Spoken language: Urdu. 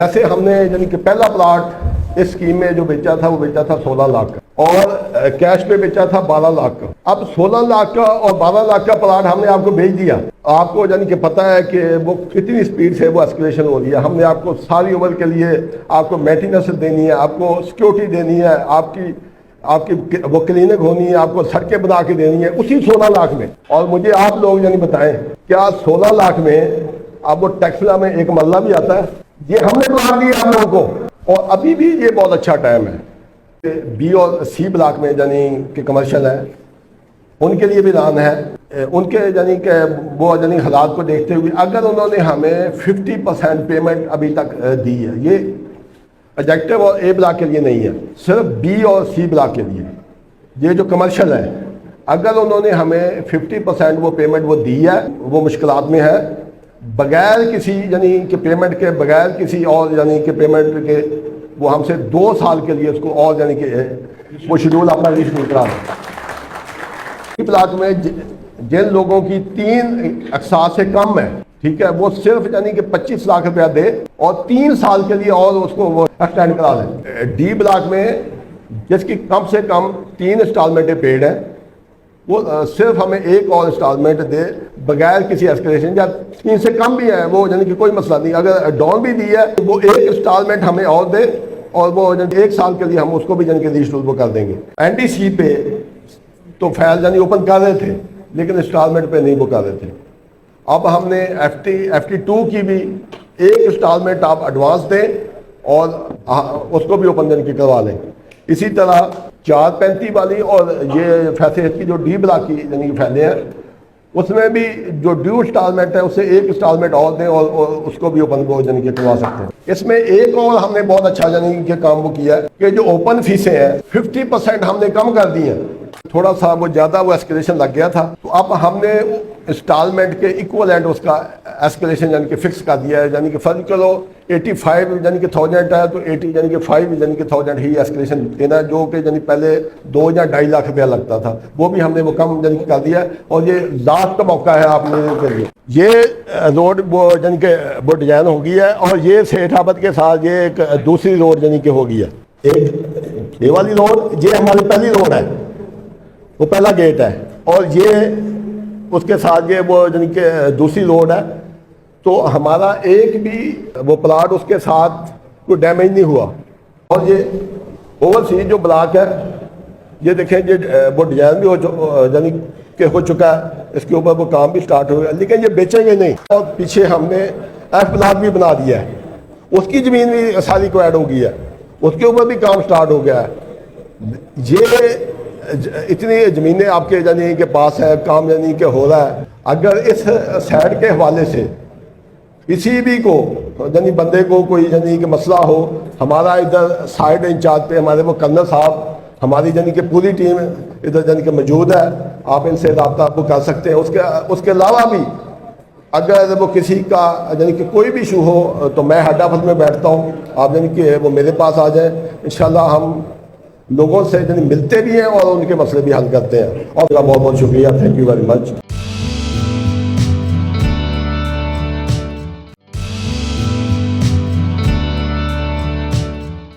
جیسے ہم نے یعنی کہ پہلا پلاٹ اس اسکیم میں جو بیچا تھا وہ بیچا تھا 16 لاکھ کا اور کیش پہ بیچا تھا 12 لاکھ کا. اب 16 لاکھ کا اور 12 لاکھ کا پلاٹ ہم نے آپ کو بھیج دیا. آپ کو یعنی کہ پتہ ہے کہ وہ کتنی سپیڈ سے وہ اسکیلیشن ہو رہی ہے. ہم نے آپ کو ساری عمر کے لیے آپ کو مینٹیننس دینی ہے, آپ کو سیکورٹی دینی ہے, آپ کی وہ کلینک ہونی ہے, آپ کو سڑکیں بنا کے دینی ہے اسی 16 لاکھ میں. اور مجھے آپ لوگ یعنی بتائیں کیا 16 لاکھ میں اب وہ ٹیکسلا میں ایک مرلہ بھی آتا ہے؟ یہ ہم نے بنا دیا آپ لوگوں کو. اور ابھی بھی یہ بہت اچھا ٹائم ہے. بی اور سی بلاک میں یعنی کہ کمرشل ہے ان کے لیے بھی اعلان ہے. ان کے یعنی کہ وہ یعنی حالات کو دیکھتے ہوئے اگر انہوں نے ہمیں 50% پیمنٹ ابھی تک دی ہے, یہ ایڈجیکٹو اور اے بلاک کے لیے نہیں ہے, صرف بی اور سی بلاک کے لیے. یہ جو کمرشل ہے اگر انہوں نے ہمیں 50% وہ پیمنٹ وہ دی ہے, وہ مشکلات میں ہے, بغیر کسی یعنی کہ پیمنٹ کے, بغیر کسی اور یعنی کہ پیمنٹ کے وہ ہم سے 2 سال کے لیے اس کو اور یعنی کہ وہ شیڈول اپنا ری شیڈول کرا دیں. بلاک میں جن لوگوں کی 3 اقساط سے کم ہے, ٹھیک ہے, وہ صرف یعنی کہ 25 لاکھ روپیہ دے اور 3 سال کے لیے اور اس کو وہ ایکسٹینڈ کرا دیں. ڈی بلاک میں جس کی کم سے کم 3 انسٹالمنٹیں پیڈ ہیں وہ صرف ہمیں ایک اور انسٹالمنٹ دے بغیر کسی ایسکلیشن, یا 3 سے کم بھی ہے وہ یعنی کہ کوئی مسئلہ نہیں. اگر ڈاؤن بھی دی ہے وہ ایک انسٹالمنٹ ہمیں اور دے اور وہ 1 سال کے لیے ہم اس کو بھی یعنی کہ ریشیڈول وہ کر دیں گے. این ٹی سی پہ تو فائل یعنی اوپن کر رہے تھے لیکن انسٹالمنٹ پہ نہیں وہ کر رہے تھے. اب ہم نے ایف ٹی 2 کی بھی ایک انسٹالمنٹ آپ ایڈوانس دیں اور اس کو بھی اوپن یعنی کہ کروا لیں. اسی طرح 435 والی اور یہ فیصلے کی جو ڈی بلاک کی یعنی کہ فیلے ہیں اس میں بھی جو ڈیو انسٹالمنٹ ہے اسے ایک انسٹالمنٹ اور دیں اور اس کو بھی اوپن کو یعنی کہ کروا سکتے ہیں. اس میں ایک اور ہم نے بہت اچھا یعنی کہ کام وہ کیا ہے کہ جو اوپن فیسیں ہیں 50% ہم نے کم کر دی ہیں. تھوڑا سا وہ زیادہ وہ ایسکیلیشن لگ گیا تھا تو اب ہم نے انسٹالمنٹ کے ایکوولنٹ اس کا ایسکیلیشن یعنی کہ فکس کر دیا ہے. یعنی کہ فرض کرو 85 یعنی کہ 1000 ہے تو 80 یعنی کہ 5 یعنی کہ 1000 ہی ایسکیلیشن دینا ہے, جو کہ یعنی پہلے 2 یا 2.5 لاکھ روپیہ لگتا تھا وہ بھی ہم نے وہ کم یعنی کہ کر دیا ہے. اور یہ لاسٹ کا موقع ہے آپ میرے کے لیے. یہ روڈ وہ یعنی کہ وہ ڈیزائن ہو گئی ہے اور یہ سیٹھ آباد کے ساتھ یہ ایک دوسری روڈ یعنی کہ ہو گئی ہے. ایک یہ والی روڈ یہ ہماری پہلی روڈ ہے, وہ پہلا گیٹ ہے, اور یہ اس کے ساتھ یہ وہ یعنی کہ دوسری روڈ ہے. تو ہمارا ایک بھی وہ پلاٹ اس کے ساتھ کوئی ڈیمیج نہیں ہوا. اور یہ اوور سی جو بلاک ہے یہ دیکھیں یہ وہ ڈیزائن بھی یعنی کہ ہو چکا ہے, اس کے اوپر وہ کام بھی سٹارٹ ہو گیا, لیکن یہ بیچیں گے نہیں. اور پیچھے ہم نے ایف بلاک بھی بنا دیا ہے, اس کی زمین بھی ساری کو ایڈ ہو گئی ہے, اس کے اوپر بھی کام سٹارٹ ہو گیا ہے. یہ اتنی زمینیں آپ کے یعنی کے پاس ہے, کام یعنی کہ ہو رہا ہے. اگر اس سائڈ کے حوالے سے کسی بھی کو یعنی بندے کو کوئی یعنی کہ مسئلہ ہو, ہمارا ادھر سائڈ انچارج پہ ہمارے وہ کرنل صاحب, ہماری یعنی کہ پوری ٹیم ادھر یعنی کہ موجود ہے, آپ ان سے رابطہ وہ کر سکتے ہیں. اس کے علاوہ بھی اگر وہ کسی کا یعنی کہ کوئی بھی ایشو ہو تو میں ہیڈ آفس میں بیٹھتا ہوں, آپ یعنی کہ وہ میرے پاس آ جائیں. انشاءاللہ ہم لوگوں سے یعنی ملتے بھی ہیں اور ان کے مسئلے بھی حل کرتے ہیں. اور بہت بہت شکریہ, تھینک یو ویری مچ.